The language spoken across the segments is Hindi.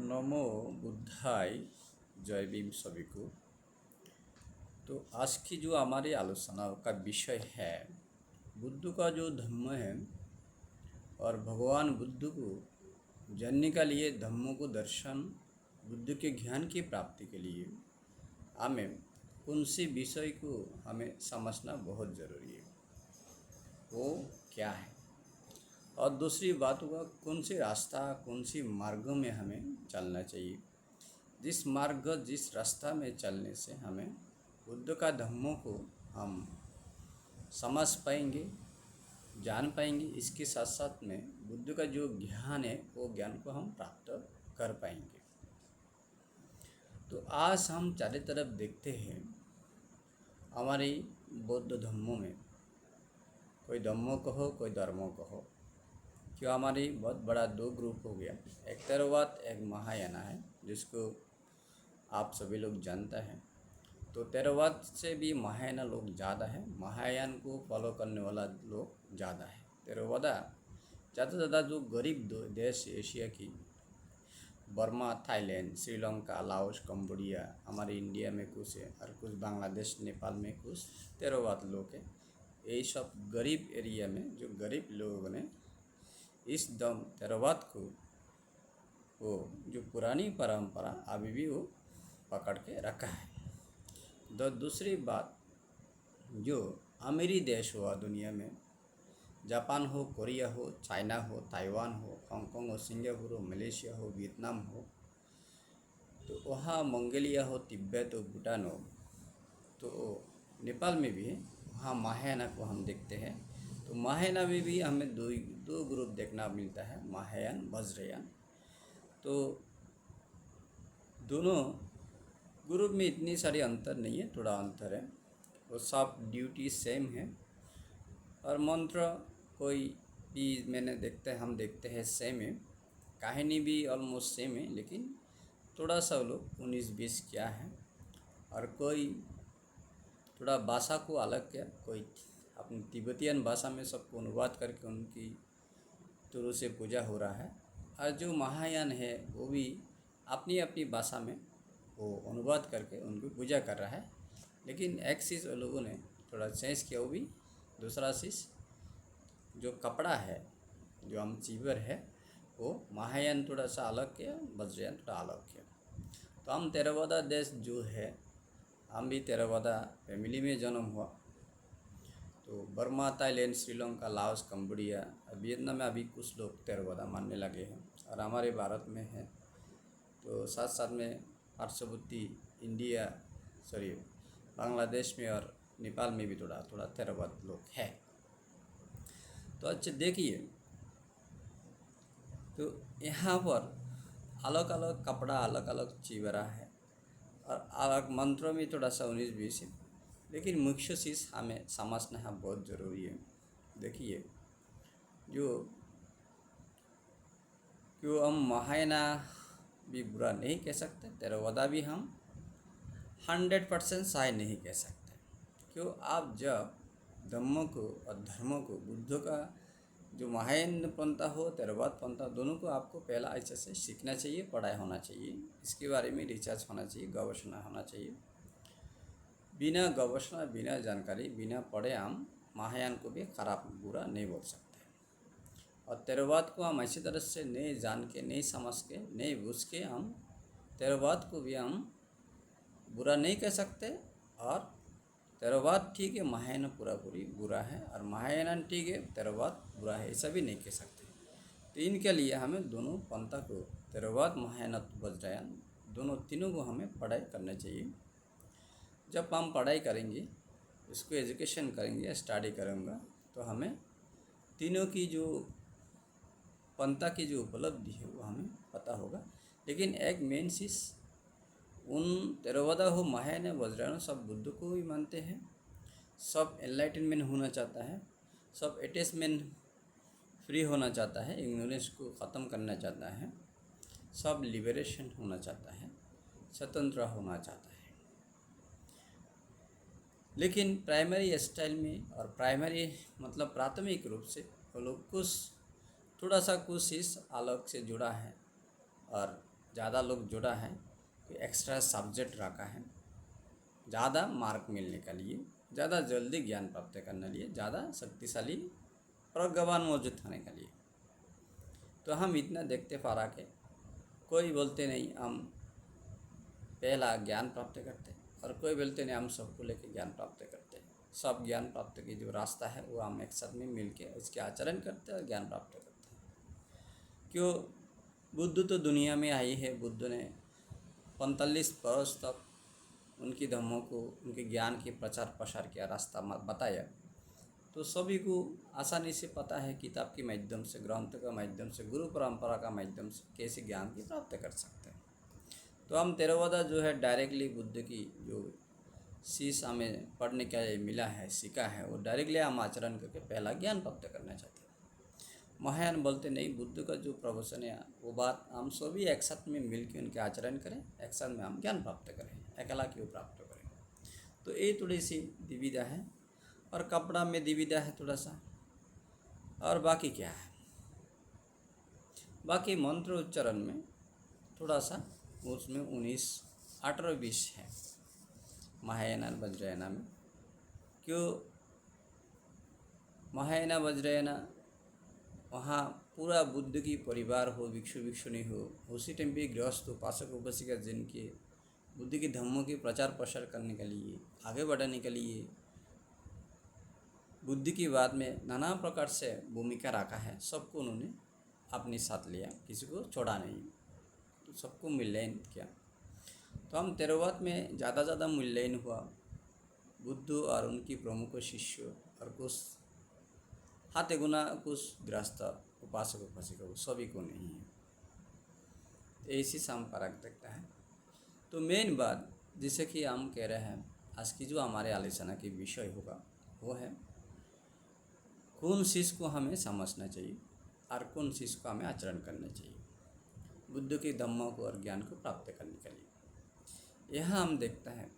नमो बुद्धाय जय भीम सभी को। तो आज की जो हमारी आलोचना का विषय है, बुद्ध का जो धम्म है और भगवान बुद्ध को जानने के लिए, धम्मों को दर्शन, बुद्ध के ज्ञान की प्राप्ति के लिए हमें कौन सी विषय को हमें समझना बहुत ज़रूरी है, वो क्या है। और दूसरी बात हुआ कौन सी रास्ता, कौन सी मार्ग में हमें चलना चाहिए, जिस मार्ग जिस रास्ता में चलने से हमें बुद्ध का धम्मों को हम समझ पाएंगे, जान पाएंगे। इसके साथ साथ में बुद्ध का जो ज्ञान है वो ज्ञान को हम प्राप्त कर पाएंगे। तो आज हम चारों तरफ देखते हैं हमारी बौद्ध धर्मों में, कोई धम्मों कहो कोई धर्मों कहो, क्यों हमारी बहुत बड़ा दो ग्रुप हो गया, एक थेरवाद एक महायाना है, जिसको आप सभी लोग जानते हैं। तो थेरवाद से भी महायाना लोग ज़्यादा है, महायान को फॉलो करने वाला लोग ज़्यादा है। थेरवादा ज़्यादा से ज़्यादा जो गरीब देश एशिया की, Burma, Thailand, Sri Lanka, Laos, Cambodia, हमारे इंडिया में कुछ है और कुछ बांग्लादेश, नेपाल में कुछ थेरवाद लोग हैं। यही सब गरीब एरिया में जो गरीब लोगों ने इस थेरवाद को, वो जो पुरानी परंपरा अभी भी वो पकड़ के रखा है। तो दूसरी बात, जो अमीरी देश हुआ दुनिया में, जापान हो, कोरिया हो, चाइना हो, ताइवान हो, हांगकांग हो, सिंगापुर हो, मलेशिया हो, वियतनाम हो, तो वहाँ मंगोलिया हो, तिब्बत हो, भूटान हो, तो नेपाल में भी है, वहाँ महायाना को हम देखते हैं। तो महायाना में भी हमें दो ग्रुप देखना मिलता है, महायान, वज्रयान। तो दोनों ग्रुप में इतनी सारी अंतर नहीं है, थोड़ा अंतर है, वो सब ड्यूटी सेम है और मंत्र कोई भी हम देखते हैं सेम है, कहानी भी ऑलमोस्ट सेम है, लेकिन थोड़ा सा लोग 19-20 क्या है, और कोई थोड़ा भाषा को अलग किया, कोई अपनी तिब्बतियन भाषा में सबको अनुवाद करके उनकी तुरु से पूजा हो रहा है, और जो महायान है वो भी अपनी अपनी भाषा में वो अनुवाद करके उनकी पूजा कर रहा है। लेकिन एक चीज़ लोगों ने थोड़ा चेंज किया, वो भी दूसरा चीज़, जो कपड़ा है, जो हम चीवर है, वो महायान थोड़ा सा अलग किया, वज्रयान थोड़ा अलग किया। तो हम थेरवादा देश जो है, हम भी थेरवादा फैमिली में जन्म हुआ। तो Burma, Thailand, Sri Lanka, Laos, Cambodia, Vietnam में अभी कुछ लोग थेरवादा मानने लगे हैं और हमारे भारत में है। तो साथ साथ में पार्श्ववर्ती इंडिया, बांग्लादेश में और नेपाल में भी थोड़ा थोड़ा थेरवाद लोग हैं। तो अच्छा देखिए, तो यहाँ पर अलग अलग कपड़ा, अलग अलग चीवरा है और अलग मंत्रों में थोड़ा सा 19-20 है, लेकिन मुख्य चीज़ हमें समझना बहुत ज़रूरी है। देखिए, जो क्यों हम महायाना भी बुरा नहीं कह सकते, थेरवादा भी हम 100% सही नहीं कह सकते। क्यों, आप जब धम्मों को और धर्मों को, बुद्ध का जो महायान पंथा हो, थेरवाद पंथा, दोनों को आपको पहला अच्छे से सीखना चाहिए, पढ़ाई होना चाहिए, इसके बारे में रिसर्च होना चाहिए, गवेषणा होना चाहिए। बिना गवेषणा, बिना जानकारी, बिना पढ़े हम महायान को भी खराब बुरा नहीं बोल सकते। और थेरवाद को हम ऐसी तरह से नहीं जान के, नहीं समझ के, नहीं बुझ के हम थेरवाद को भी हम बुरा नहीं कह सकते। और थेरवाद ठीक है, महायान पूरा पूरी बुरा है, और महायान ठीक है, थेरवाद बुरा है, ऐसा भी नहीं कह सकते। तो इनके लिए हमें दोनों पंथा को, थेरवाद, महायान, वज्रयान, दोनों तीनों को हमें पढ़ाई करना चाहिए। जब हम पढ़ाई करेंगे, इसको एजुकेशन करेंगे, स्टडी करूँगा, तो हमें तीनों की जो पंथा की जो उपलब्धि है वो हमें पता होगा। लेकिन एक मेन चीज़, उन थेरवादा हो, महायान, वज्रयान, सब बुद्ध को ही मानते हैं, सब एनलाइटनमेंट होना चाहता है, सब अटैचमेंट फ्री होना चाहता है, इग्नोरेंस को ख़त्म करना चाहता है, सब लिबरेशन होना चाहता है, स्वतंत्र होना चाहता है। लेकिन प्राइमरी स्टाइल में, और प्राइमरी मतलब प्राथमिक रूप से वो लोग कुछ थोड़ा सा कुछ चीज़ अलग से जुड़ा है, और ज़्यादा लोग जुड़ा है, तो एक्स्ट्रा सब्जेक्ट रखा है ज़्यादा मार्क मिलने के लिए, ज़्यादा जल्दी ज्ञान प्राप्त करने लिए, ज़्यादा शक्तिशाली प्रज्ञावान मौजूद होने के लिए। तो हम इतना देखते पा रहा कि कोई बोलते नहीं हम पहला ज्ञान प्राप्त करते, और कोई बोलते नहीं हम सबको लेके ज्ञान प्राप्त करते। सब ज्ञान प्राप्त की जो रास्ता है वो हम एक साथ में मिल के उसके आचरण करते हैं और ज्ञान प्राप्त करते हैं। क्यों? बुद्ध तो दुनिया में आई है, बुद्ध ने 45 वर्ष तक उनकी धम्मों को, उनके ज्ञान के प्रचार प्रसार किया, रास्ता बताया। तो सभी को आसानी से पता है किताब के माध्यम से, ग्रंथ का माध्यम से, गुरु परंपरा का माध्यम से कैसे ज्ञान की प्राप्त कर सकते हैं। तो हम theravada जो है डायरेक्टली बुद्ध की जो शीश हमें पढ़ने का मिला है, सीखा है, वो डायरेक्टली हम आचरण करके पहला ज्ञान प्राप्त करना चाहते हैं। महायान बोलते नहीं, बुद्ध का जो प्रवचन है वो बात हम सभी एक साथ में मिल के उनके आचरण करें, एक साथ में हम ज्ञान प्राप्त करें, अकेला क्यों प्राप्त करें। तो ये थोड़ी सी दुविधा है, और कपड़ा में दुविधा है थोड़ा सा, और बाकी क्या है, बाकी मंत्र उच्चारण में थोड़ा सा उसमें 19, 18, 20 है महायाना वज्रयाना में। क्यों? महायाना वज्रयाना वहाँ पूरा बुद्ध की परिवार हो, भिक्षु भिक्षुणी हो, उसी टाइम पे गृहस्थ उपासक उपासिका जिनके बुद्ध की धम्मों के प्रचार प्रसार करने के लिए, आगे बढ़ाने के लिए बुद्ध की बात में नाना प्रकार से भूमिका रखा है, सबको उन्होंने अपने साथ लिया, किसी को छोड़ा नहीं, तो सबको मूल्यांकन किया। तो हम theravada में ज़्यादा मूल्यांकन हुआ बुद्ध और उनकी प्रमुख शिष्य और कुछ हाथे गुना कुछ गृहस्थ उपासक उपासिका सभी को नहीं है। ऐसी हम फर्क देखता है। तो मेन बात जैसे कि हम कह रहे हैं, आज की जो हमारे आलोचना की विषय होगा वो है कौन चीज़ को हमें समझना चाहिए और कौन चीज़ को हमें आचरण करना चाहिए बुद्ध के धम्मों को और ज्ञान को प्राप्त करने के लिए। यहाँ हम देखते हैं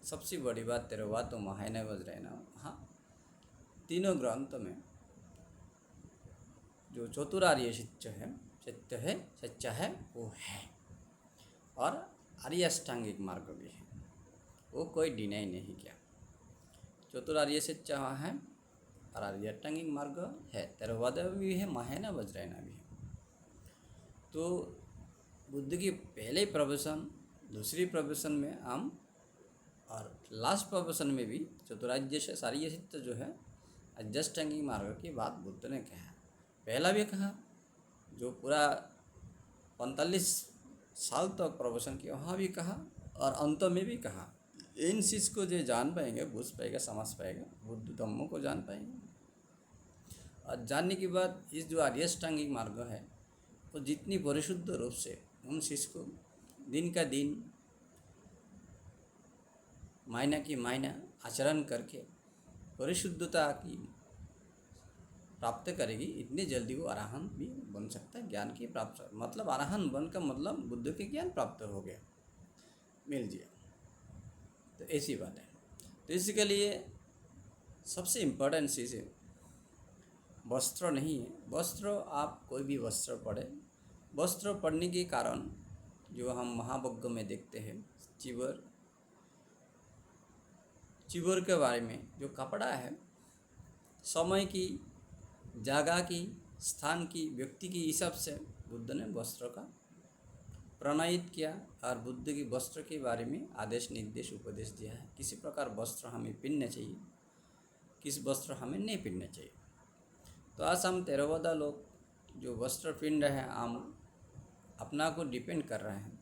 सबसे बड़ी बात theravada तो महायाना वज्रयाना, हाँ तीनों ग्रंथों में जो चतुरार्य सत्य है सच्चा है वो है, और आर्य अष्टांगिक मार्ग भी है, वो कोई डिनाई नहीं किया। चतुरार्य सच्चा है और आर्य अष्टांगिक मार्ग है, theravada भी है, महायाना वज्रयाना भी है। तो बुद्ध की पहले प्रवचन, दूसरी प्रवचन में हम, और लास्ट प्रवचन में भी चतुरार्य से सारी सत्य जो है अष्टांगिक मार्ग की बात बुद्ध ने कहा। पहला भी कहा, जो पूरा 45 साल तक प्रवचन किया वहाँ भी कहा, और अंत में भी कहा। इन चीज़ को जो जान पाएंगे, बुझ पाएगा, समझ पाएगा, बुद्ध धम्मों को जान पाएंगे। और जानने के बाद इस जो आर्य अष्टांगिक मार्ग है वो जितनी परिशुद्ध रूप से उन चीज़ को दिन का दिन, महीना की महीना आचरण करके परिशुद्धता की प्राप्त करेगी, इतनी जल्दी वो अरहंत भी बन सकता है। ज्ञान की प्राप्त मतलब अरहंत बन का मतलब बुद्ध के ज्ञान प्राप्त हो गया, मिल गया। तो ऐसी बात है। तो इसके लिए सबसे इम्पोर्टेंट चीज़ है वस्त्र नहीं है। वस्त्र आप कोई भी वस्त्र पढ़े, वस्त्र पढ़ने के कारण जो हम महावज्ञ में देखते हैं चिवर के बारे में, जो कपड़ा है समय की, जगह की, स्थान की, व्यक्ति की हिसाब से बुद्ध ने वस्त्र का प्रणयित किया, और बुद्ध की वस्त्र के बारे में आदेश निर्देश उपदेश दिया है। किसी प्रकार वस्त्र हमें पहनना चाहिए, किस वस्त्र हमें नहीं पहनना चाहिए। तो आज हम theravada लोग जो वस्त्र पहन रहे हैं, हम अपना को डिपेंड कर रहे हैं,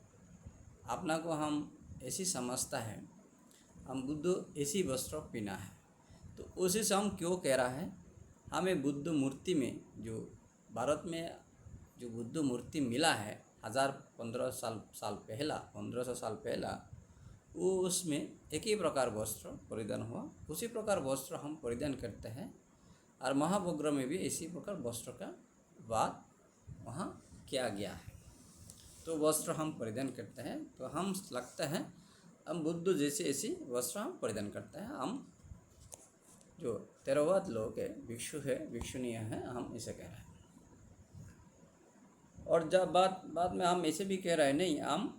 अपना को हम ऐसी समझता है हम बुद्ध ऐसी वस्त्र पहना है। तो उसी से हम क्यों कह रहा है, हमें बुद्ध मूर्ति में जो भारत में जो बुद्ध मूर्ति मिला है 1500 साल पहला, वो उसमें एक ही प्रकार वस्त्र परिधान हुआ, उसी प्रकार वस्त्र हम परिधान करते हैं। और महावज्ञ में भी इसी प्रकार वस्त्र का बात वहाँ किया गया है। तो वस्त्र हम परिधान करते हैं, तो हम लगता है हम बुद्ध जैसे ऐसी वस्त्र हम परिधान करते हैं। हम जो theravada लोग है, भिक्षु है, भिक्षुणियाँ हैं, हम इसे कह रहे हैं। और जब बाद बाद में हम ऐसे भी कह रहे हैं, नहीं हम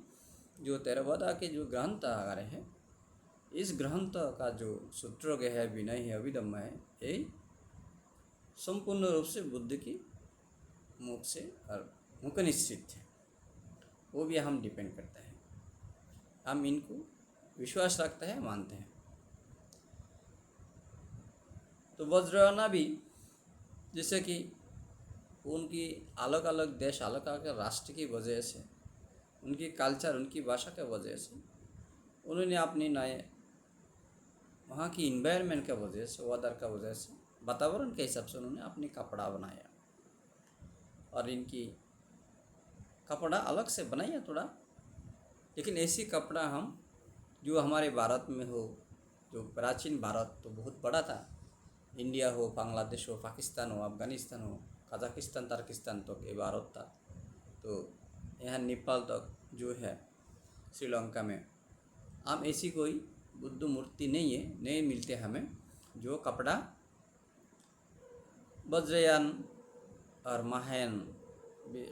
जो theravada के जो ग्रंथ आ रहे हैं, इस ग्रंथ का जो सूत्रों है, विनय है, अभिधम्म है, ये संपूर्ण रूप से बुद्ध की मुख से और मुख निश्चित है, वो भी हम डिपेंड करते हैं, हम इनको विश्वास रखते हैं, मानते हैं। तो वज्रयाना भी जैसे कि उनकी अलग अलग देश, अलग अलग राष्ट्र की वजह से, उनकी कल्चर, उनकी भाषा के वजह से, उन्होंने अपनी नए वहाँ की इन्वायरमेंट के वजह से, वेदर का वजह से, वातावरण के हिसाब से उन्होंने अपनी कपड़ा बनाया, और इनकी कपड़ा अलग से बनाया थोड़ा। लेकिन ऐसी कपड़ा हम जो हमारे भारत में हो, जो प्राचीन भारत तो बहुत बड़ा था, इंडिया हो, बांग्लादेश हो, पाकिस्तान हो, अफगानिस्तान हो, कजाकिस्तान, तार्किस्तान तक ये भारत था। तो यहाँ नेपाल तक जो है, श्रीलंका में, हम ऐसी कोई बुद्ध मूर्ति नहीं है, नहीं मिलते हमें जो कपड़ा वज्रयान और महायान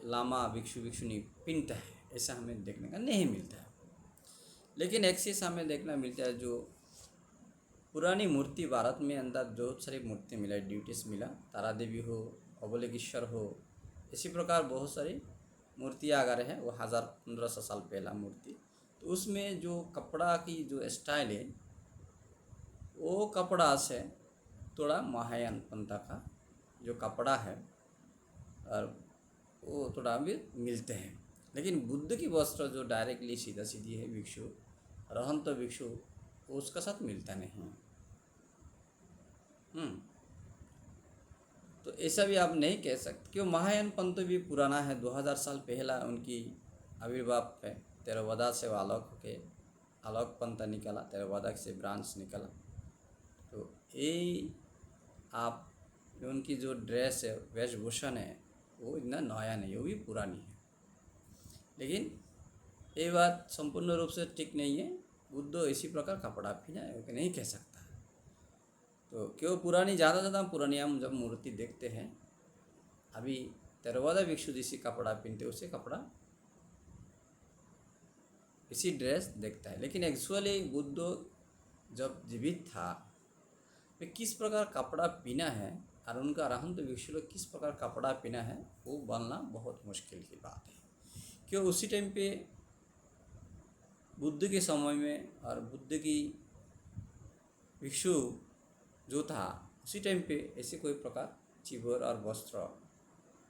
लामा भिक्षु भिक्षुनी पिनता है, ऐसा हमें देखने का नहीं मिलता है। लेकिन एक चीज़ हमें देखना मिलता है, जो पुरानी मूर्ति भारत में अंदर बहुत सारी मूर्ति मिला, ड्यूटीज मिला, तारा देवी हो, अबलेश्वर हो, इसी प्रकार बहुत सारी मूर्तियाँ अगर है, वो 1000-1500 साल पहला मूर्ति। तो उसमें जो कपड़ा की जो स्टाइल है, वो कपड़ा से थोड़ा महायान पंथा का जो कपड़ा है, और वो थोड़ा भी मिलते हैं। लेकिन बुद्ध की वस्त्र जो डायरेक्टली सीधा सीधी है, भिक्षु रहंत भिक्षु, वो उसका साथ मिलता नहीं। तो ऐसा भी आप नहीं कह सकते, क्यों महायान पंथ भी पुराना है, 2000 साल पहला उनकी आविर्भाव है, theravada से अलग होके अलग पंथ निकला, theravada से ब्रांच निकला। तो ये आप उनकी जो ड्रेस है, वेशभूषण है, वो इतना नया नहीं, वो भी पुरानी है। लेकिन ये बात संपूर्ण रूप से ठीक नहीं है, बुद्ध इसी प्रकार कपड़ा पहना है, वो नहीं कह सकता। तो क्यों पुरानी, ज़्यादा पुरानी हम जब मूर्ति देखते हैं, अभी theravada भिक्षु जिसी कपड़ा पहनते, उसे कपड़ा इसी ड्रेस देखता है। लेकिन एक्चुअली बुद्ध जब जीवित था, वे किस प्रकार कपड़ा पहना है और उनका रहंत भिक्षु लोग किस प्रकार कपड़ा पहना है, वो बनना बहुत मुश्किल की बात है। क्यों उसी टाइम पे बुद्ध के समय में और बुद्ध की भिक्षु जो था, उसी टाइम पे ऐसे कोई प्रकार चिबर और वस्त्र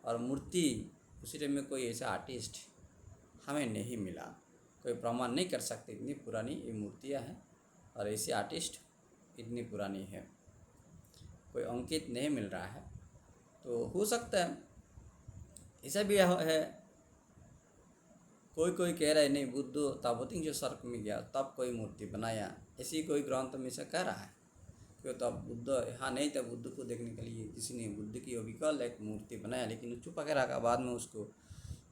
और मूर्ति, उसी टाइम में कोई ऐसा आर्टिस्ट हमें नहीं मिला। कोई प्रमाण नहीं कर सकते इतनी पुरानी ये मूर्तियाँ हैं और ऐसे आर्टिस्ट इतनी पुरानी है, कोई अंकित नहीं मिल रहा है। तो हो सकता है ऐसा भी है, कोई कोई कह रहा है नहीं, बुद्ध ताबोतिंग जो सर्क में गया तब कोई मूर्ति बनाया, ऐसी कोई ग्रंथ में से कह रहा है। क्यों तब बुद्ध यहाँ नहीं था, बुद्ध को देखने के लिए किसी ने बुद्ध की अविकल एक मूर्ति बनाया, लेकिन छुपा के रखा, बाद में उसको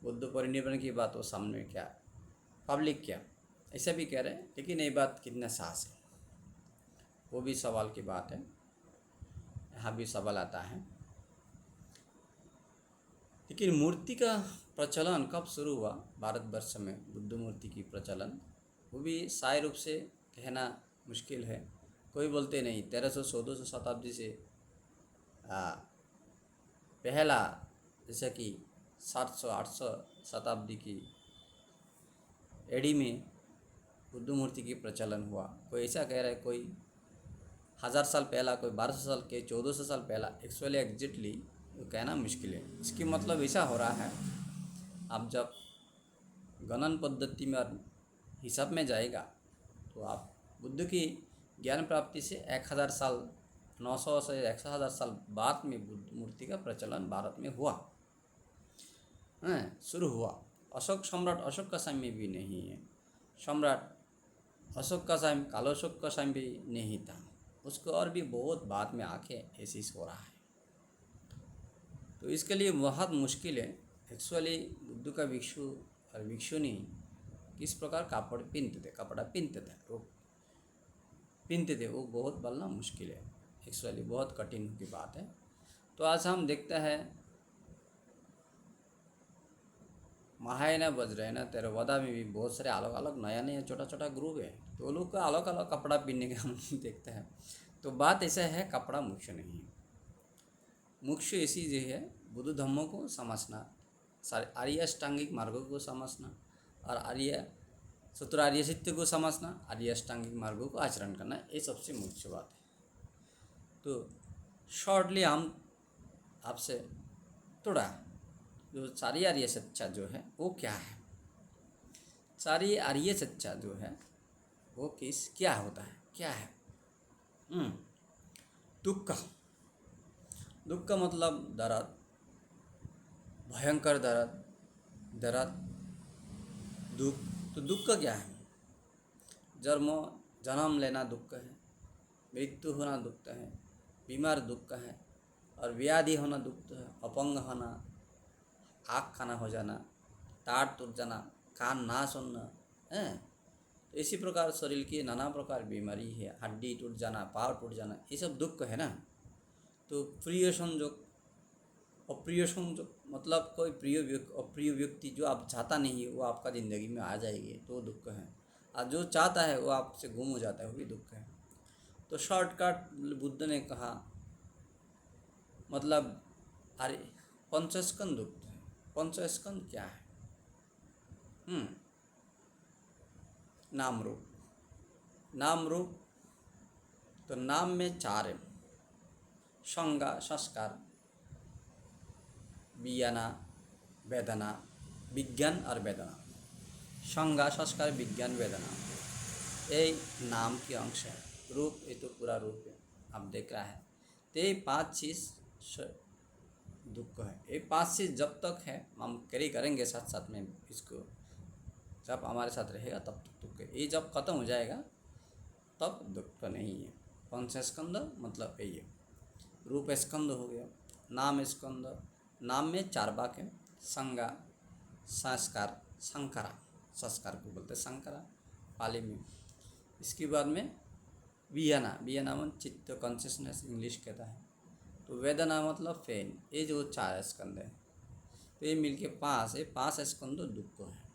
बुद्ध परिनिर्वाण की बात वो सामने क्या पब्लिक क्या, ऐसा भी कह रहे हैं। लेकिन ये बात कितना साहस है, वो भी सवाल की बात है, यहाँ भी सवाल आता है। लेकिन मूर्ति का प्रचलन कब शुरू हुआ भारतवर्ष में, बुद्ध मूर्ति की प्रचलन, वो भी साय रूप से कहना मुश्किल है। कोई बोलते नहीं 1300-1400 शताब्दी से पहला, जैसे कि 700-800 शताब्दी की एडी में बुद्ध मूर्ति की प्रचलन हुआ। कोई ऐसा कह रहा है कोई 1000 साल पहला, कोई 1200 साल के 1400 साल पहला। एक्चुअली एग्जैक्टली वो कहना मुश्किल है। इसकी मतलब ऐसा हो रहा है, आप जब गणन पद्धति में और हिसाब में जाएगा तो आप बुद्ध की ज्ञान प्राप्ति से 1000 साल, 900 से 1000 साल बाद में बुद्ध मूर्ति का प्रचलन भारत में हुआ, शुरू हुआ। अशोक सम्राट अशोक का समय भी नहीं है, सम्राट अशोक का समय, काल अशोक का समय भी नहीं था, उसको और भी बहुत बाद में आके ऐसे हो रहा है। तो इसके लिए बहुत मुश्किल है। एक्चुअली बुद्ध का भिक्षु और भिक्षुनी किस प्रकार कपड़ा पहनते थे, वो बहुत बोलना मुश्किल है, एक्चुअली बहुत कठिन की बात है। तो आज हम देखते हैं महायाना वज्रयाना theravada में भी बहुत सारे अलग अलग नया नया छोटा छोटा ग्रुप है, तो वो लोग का अलग अलग कपड़ा पहनने का हम देखते हैं। तो बात ऐसा है, कपड़ा मुख्य नहीं है। मुख्य ऐसी जो है बुद्ध धर्मों को समझना, सारे आर्य अष्टांगिक मार्गों को समझना और आर्य सूत्र आर्य सत्य को समझना, आर्य अष्टांगिक मार्गों को आचरण करना, ये सबसे मुख्य बात है। तो शॉर्टली हम आपसे थोड़ा जो सारी आर्य सच्चा जो है वो क्या है, सारी आर्य सच्चा जो है वो क्या होता है, क्या है। दुख, दुख का मतलब दर्द, भयंकर दर्द, दर्द, दुख। तो दुख का क्या है? जन्म लेना दुख है, मृत्यु होना दुख है, बीमार दुख है, और व्याधि होना दुख है, अपंग होना, आँख खाना हो जाना, तार टूट जाना, कान ना सुनना है। तो इसी प्रकार शरीर की नाना प्रकार बीमारी है, हड्डी टूट जाना, पाँव टूट जाना, ये सब दुख है ना। तो प्रिय संयोग, अप्रिय संयोग मतलब कोई अप्रिय व्यक्ति जो आप चाहता नहीं है वो आपका ज़िंदगी में आ जाएगी, तो दुख है। और जो चाहता है वो आपसे गुम हो जाता है, वो भी दुख है। तो शॉर्टकट बुद्ध ने कहा, मतलब अरे पंचस्कंद दुख है। पंचस्कंद क्या है? नाम रूप, नाम रूप। तो नाम में चार है, संज्ञा, संस्कार, विज्ञान, वेदना, विज्ञान और वेदना। संज्ञा, संस्कार, विज्ञान, वेदना, ये नाम के अंश है। रूप, ये तो पूरा रूप है, आप देख रहा है। तो ये पांच चीज़ दुख है। ये पांच चीज़ जब तक है हम कैरी करेंगे साथ साथ में इसको, जब हमारे साथ रहेगा तब तक दुख है। ये जब खत्म हो जाएगा तब दुख नहीं है। पंचस्कंद मतलब यही है। रूप स्कंद हो गया, नाम स्कंद, नाम में चार भाग है, संज्ञा, संस्कार, संकरा, संस्कार को बोलते हैं संकरा पाली में। इसके बाद में वियना, वियना मतलब चित्त, कॉन्शियसनेस इंग्लिश कहता है। तो वेदना मतलब पेन। ये जो चार स्कंद है, तो ये मिलके पांच है, पांच स्कंद दुख है।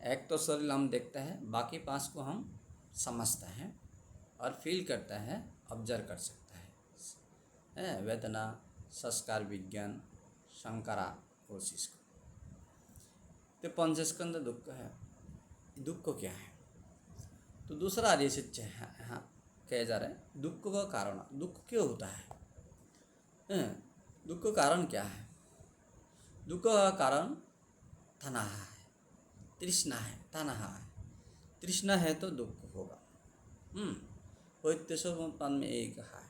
एक तो शरीर हम देखते हैं, बाकी पांच को हम समझते हैं और फील करता है, ऑब्जर्व कर सकता है वेदना, संस्कार, विज्ञान, संकरा, उस चीज़ को। तो पंचस्कंद दुख है। दुख को क्या है? तो दूसरा आर्य सत्य है, हाँ कहा जा रहा है दुख का कारण। दुख क्यों होता है? दुख का कारण क्या है? दुख का कारण तनाहा है, तृष्णा है, तनाहा है। तृष्णा है तो दुख होगा। पान में यही कहा है।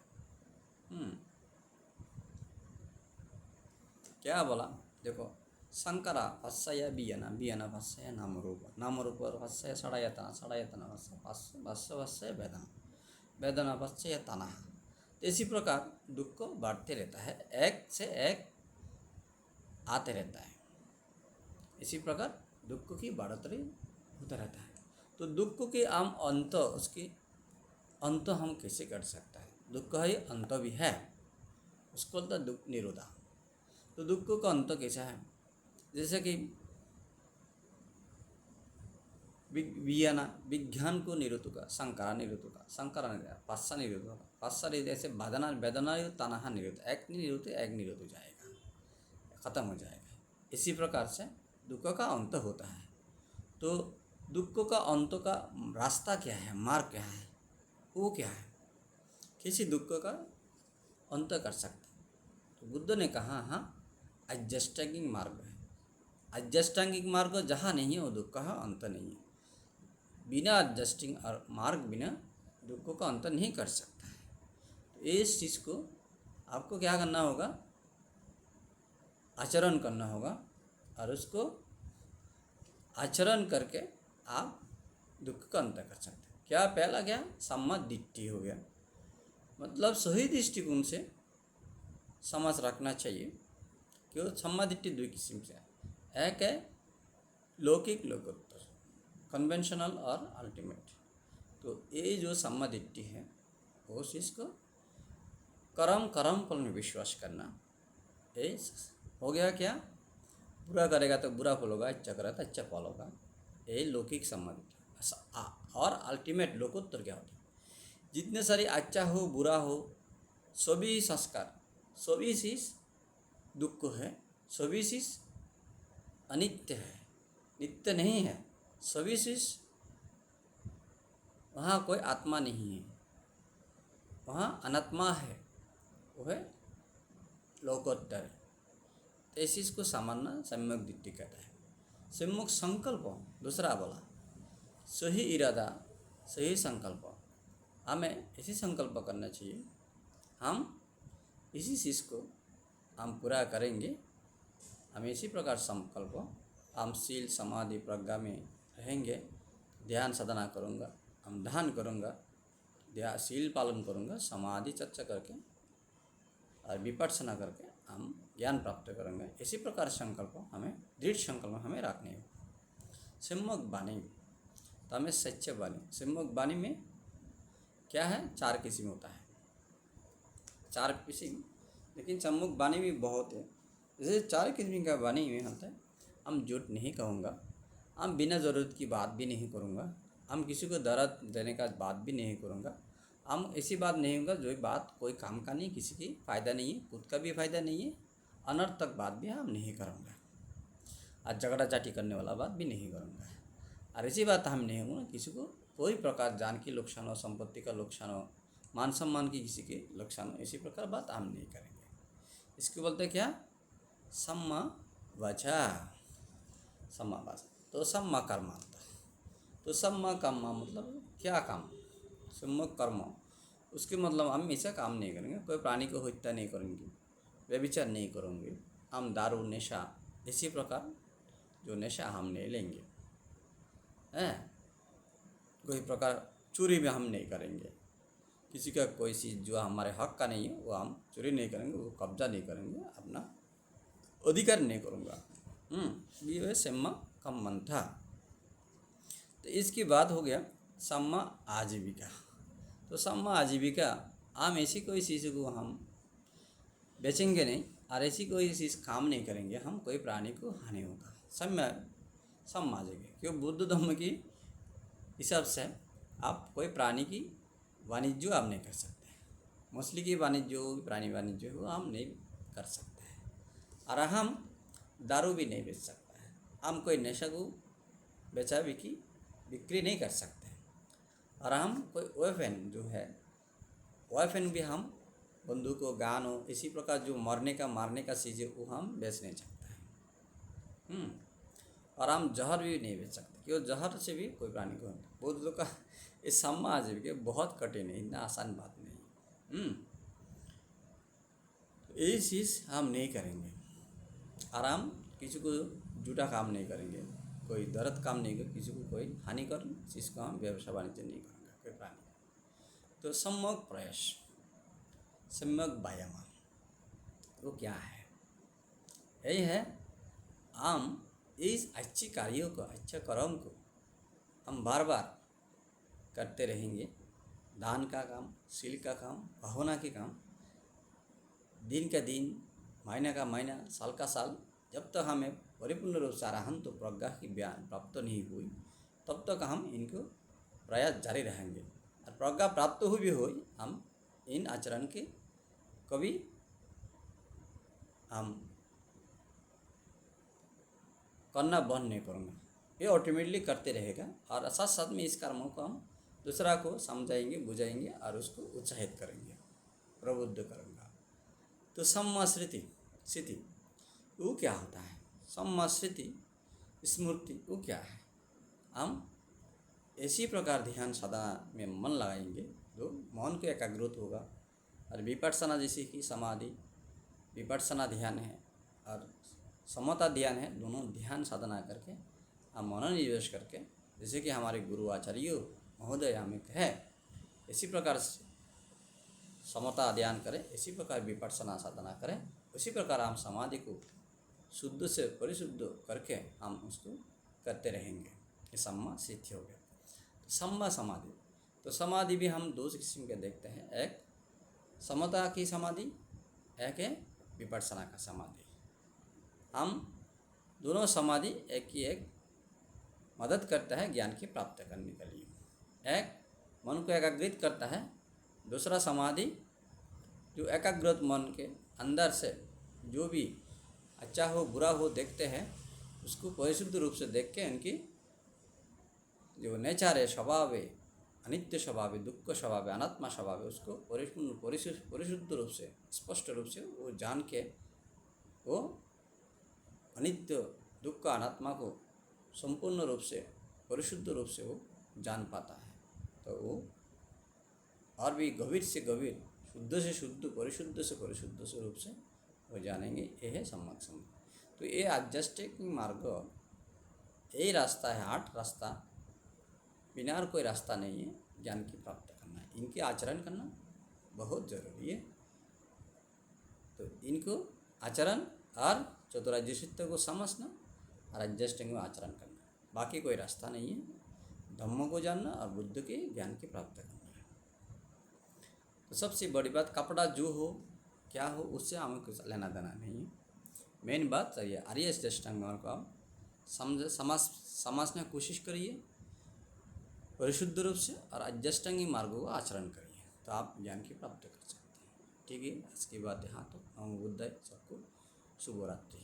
क्या बोला देखो, संकरा भाष्य वियना, वियना भाष्य नाम रूप, नाम रूप भाष्य षडायतना, षडायतना भाष्य भाष्य भाष्य वेदना, वेदना भाष्य तना। तो इसी प्रकार दुख को बढ़ते रहता है, एक से एक आते रहता है। इसी प्रकार दुख की बढ़ोतरी होता रहता है। तो दुख के आम अंत, उसकी अंत हम कैसे कर सकते हैं? दुख का ही अंत भी है, उसको बोलता दुख निरोधा। तो दुख का अंत कैसा है? जैसे कि विज्ञान, विज्ञान को निरोध का, संकरा निरोध का, संकरा निरोध, पास्सा निरोध का, पास्सा निरोध, ऐसे वेदना, वेदना तनाहा निरोध, एक निरोध एक निरोध हो जाएगा, खत्म हो जाएगा। इसी प्रकार से दुख का अंत होता है। तो दुख का अंत का रास्ता क्या है, मार्ग क्या है, वो क्या है? किसी दुख का अंत कर सकते। तो बुद्ध ने कहा हाँ, अध्यष्टांगिक मार्ग है। अध्यष्टांगिक मार्ग जहाँ नहीं है वो दुख का अंत नहीं है। बिना एडजस्टिंग और मार्ग बिना दुख का अंत नहीं कर सकता है। तो इस चीज़ को आपको क्या करना होगा? आचरण करना होगा, और उसको आचरण करके आप दुख का अंत कर सकते हैं। क्या पहला क्या? सम्मत दिट्ठी हो गया, मतलब सही दृष्टिकोण से समझ रखना चाहिए। क्यों? सम्मत दिट्ठी दो किस्म से है, एक है लौकिक, लोकोत्तर, कन्वेंशनल और अल्टीमेट। तो ये जो सम्मत दिट्ठी है वो चीज़ को कर्म फल में विश्वास करना, ये हो गया क्या? बुरा करेगा तो बुरा फल होगा, अच्छा करेगा तो अच्छा फल होगा। यही लौकिक संबंध। और अल्टीमेट लोकोत्तर क्या होता है? जितने सारी अच्छा हो बुरा हो, सभी संस्कार, सभी चीज़ दुख है, सभी चीज़ अनित्य है, नित्य नहीं है। सभी चीज़, वहाँ कोई आत्मा नहीं है, वहाँ अनात्मा है, वो है लोकोत्तर है। तो इस चीज़ को सामान्य सम्यक दृष्टि कहता है। सम्यक संकल्प दूसरा बोला, सही इरादा, सही संकल्प। हमें ऐसी संकल्प करना चाहिए, हम इसी चीज़ को हम पूरा करेंगे। हम इसी प्रकार संकल्प, हम शील समाधि प्रज्ञा में रहेंगे, ध्यान साधना करूँगा, हम ध्यान करूँगा, शील पालन करूँगा, समाधि चर्चा करके और विपස්සना करके हम ज्ञान प्राप्त करेंगे। इसी प्रकार संकल्प हमें, दृढ़ संकल्प हमें रखने हैं। सम्यक वाणी, तो हमें सच्चे वाणी, सम्यक वाणी में क्या है? 4 किस्म होता है, 4 किस्म, लेकिन सम्यक वाणी भी बहुत है। जैसे 4 किस्म का वाणी में होता है, हम झूठ नहीं कहूँगा, हम बिना ज़रूरत की बात भी नहीं करूँगा, हम किसी को दर्द देने का बात भी नहीं करूँगा, हम ऐसी बात नहीं होगा जो बात कोई काम का नहीं, किसी की फ़ायदा नहीं है, खुद का भी फ़ायदा नहीं है, अनर्थक बात भी हम नहीं करूँगा, और झगड़ा झाटी करने वाला बात भी नहीं करूँगा। और ऐसी बात हम नहीं होंगे किसी को कोई प्रकार जान की नुकसान हो, संपत्ति का नुकसान हो, मान सम्मान की किसी के नुकसान हो, इसी प्रकार बात हम नहीं करेंगे। इसको बोलते क्या? सम्मा वाचा, सम्मा वाचा। तो सम्मा कर्म, तो सम्मा कर्म मतलब क्या काम? सम्यक कर्म, उसके मतलब हम ऐसा काम नहीं करेंगे, कोई प्राणी को हत्या नहीं करेंगे, व्यभिचार नहीं करेंगे, हम दारू नशा, इसी प्रकार जो नशा हम नहीं लेंगे, हैं, कोई प्रकार चोरी भी हम नहीं करेंगे, किसी का कोई चीज़ जो हमारे हक का नहीं है वो हम चोरी नहीं करेंगे, वो कब्जा नहीं करेंगे, अपना अधिकार नहीं करूँगा। ये सम्मा कर्म था। तो इसकी बात हो गया सम्मा आजीविका। तो सम्मा आजीविका, हम ऐसी कोई चीज़ को हम बेचेंगे नहीं और ऐसी कोई चीज़ काम नहीं करेंगे, हम कोई प्राणी को हानि होगा, सम्मा आजीविका। क्यों? बुद्ध धर्म की हिसाब से आप कोई प्राणी की वाणिज्य आप नहीं कर सकते, मछली की वाणिज्य हो, प्राणी वाणिज्य हो, हम नहीं कर सकते हैं। और हम दारू भी नहीं बेच सकते हैं, हम कोई नशा को बेचा बिक्री नहीं कर सकते। और हम कोई वेपन जो है, वेपन भी हम बंदूक हो, गान हो, इसी प्रकार जो मारने का चीज़ है वो हम बेच नहीं सकते हैं। और हम जहर भी नहीं बेच सकते, क्यों? जहर से भी कोई प्राणी को बहुत लोग का इस सम्मा आजीविका बहुत कठिन है, इतना आसान बात नहीं। ये चीज़ हम नहीं करेंगे, और हम किसी को झूठा काम नहीं करेंगे, कोई दर्द काम नहीं करेंगे, किसी को कोई हानिकर चीज़ का हम व्यवसाय वाणिज्य नहीं करेंगे कोई प्राणी। तो सम्यक प्रयास, सम्यक व्यायाम वो क्या है? यही है, हम इस अच्छी कार्यों को, अच्छे कर्म को हम बार बार करते रहेंगे। दान का काम, शील का काम, भावना के काम, दिन का दिन, महीना का महीना, साल का साल, जब तक हमें परिपूर्ण रूप से अरहंत तो प्रज्ञा की ज्ञान प्राप्त नहीं हुई, तब तक हम इनको प्रयास जारी रहेंगे। और प्रज्ञा प्राप्त हुई भी हुई, हम इन आचरण के कभी हम करना बंद नहीं करूँगा, ये ऑटोमेटिकली करते रहेगा। और साथ साथ में इस कर्मों को हम दूसरा को समझाएंगे, बुझाएंगे और उसको उत्साहित करेंगे, प्रबुद्ध करेंगे। तो सम्मा स्मृति वो क्या होता है? सम्मा स्मृति वो क्या है? हम इसी प्रकार ध्यान साधना में मन लगाएंगे, जो मन को एकाग्रत होगा। और विपස්සना जैसे कि समाधि, विपස්සना ध्यान है और समता ध्यान है, दोनों ध्यान साधना करके हम मनोनिवेश करके, जैसे कि हमारे गुरु आचार्य महोदय हमें कहे, इसी प्रकार से समता ध्यान करें, इसी प्रकार विपස්සना साधना करें, उसी प्रकार हम समाधि को शुद्ध से परिशुद्ध करके हम उसको करते रहेंगे। ये सम्मा सिद्धि हो गया। तो सम्मा समाधि, तो समाधि भी हम 2 किस्म के देखते हैं, एक समता की समाधि, एक है विपස්සना का समाधि। हम दोनों समाधि एक ही एक मदद करता है ज्ञान की प्राप्त करने के लिए। एक मन को एकाग्रित करता है, दूसरा समाधि जो एकाग्रत मन के अंदर से जो भी अच्छा हो बुरा हो देखते हैं उसको परिशुद्ध रूप से देख के इनकी जो नेचर है, स्वभाव है, अनित्य स्वभाव है, दुख स्वभाव है, अनात्मा स्वभाव है, उसको परिशुद्ध रूप से स्पष्ट रूप से वो जान के वो अनित्य दुख का अनात्मा को संपूर्ण रूप से परिशुद्ध रूप से वो जान पाता है। तो वो और भी गंभीर से गंभीर, शुद्ध से शुद्ध, परिशुद्ध से परिशुद्ध से रूप से वो जानेंगे। ये है सम्यक संबंध। तो ये आध्यात्मिक मार्ग यही रास्ता है, 8 रास्ता, बिना और कोई रास्ता नहीं है ज्ञान की प्राप्त करना है। इनके आचरण करना बहुत ज़रूरी है। तो इनको आचरण और चतुराज्य सत्य को समझना और एडजस्टिंग में आचरण करना, बाकी कोई रास्ता नहीं है। धम्म को जानना और बुद्ध के ज्ञान की प्राप्त करना है। तो सबसे बड़ी बात कपड़ा जो हो क्या हो उससे हमें कुछ लेना देना नहीं है। मेन बात ये आर्य अष्टांग मार्ग को आप समझने की कोशिश करिए परिशुद्ध रूप से और अष्टांगी मार्ग को आचरण करिए, तो आप ज्ञान की प्राप्ति कर सकते हैं। ठीक है, आज की बात यहाँ तो। नमो बुद्धाय, सबको शुभ रात्रि।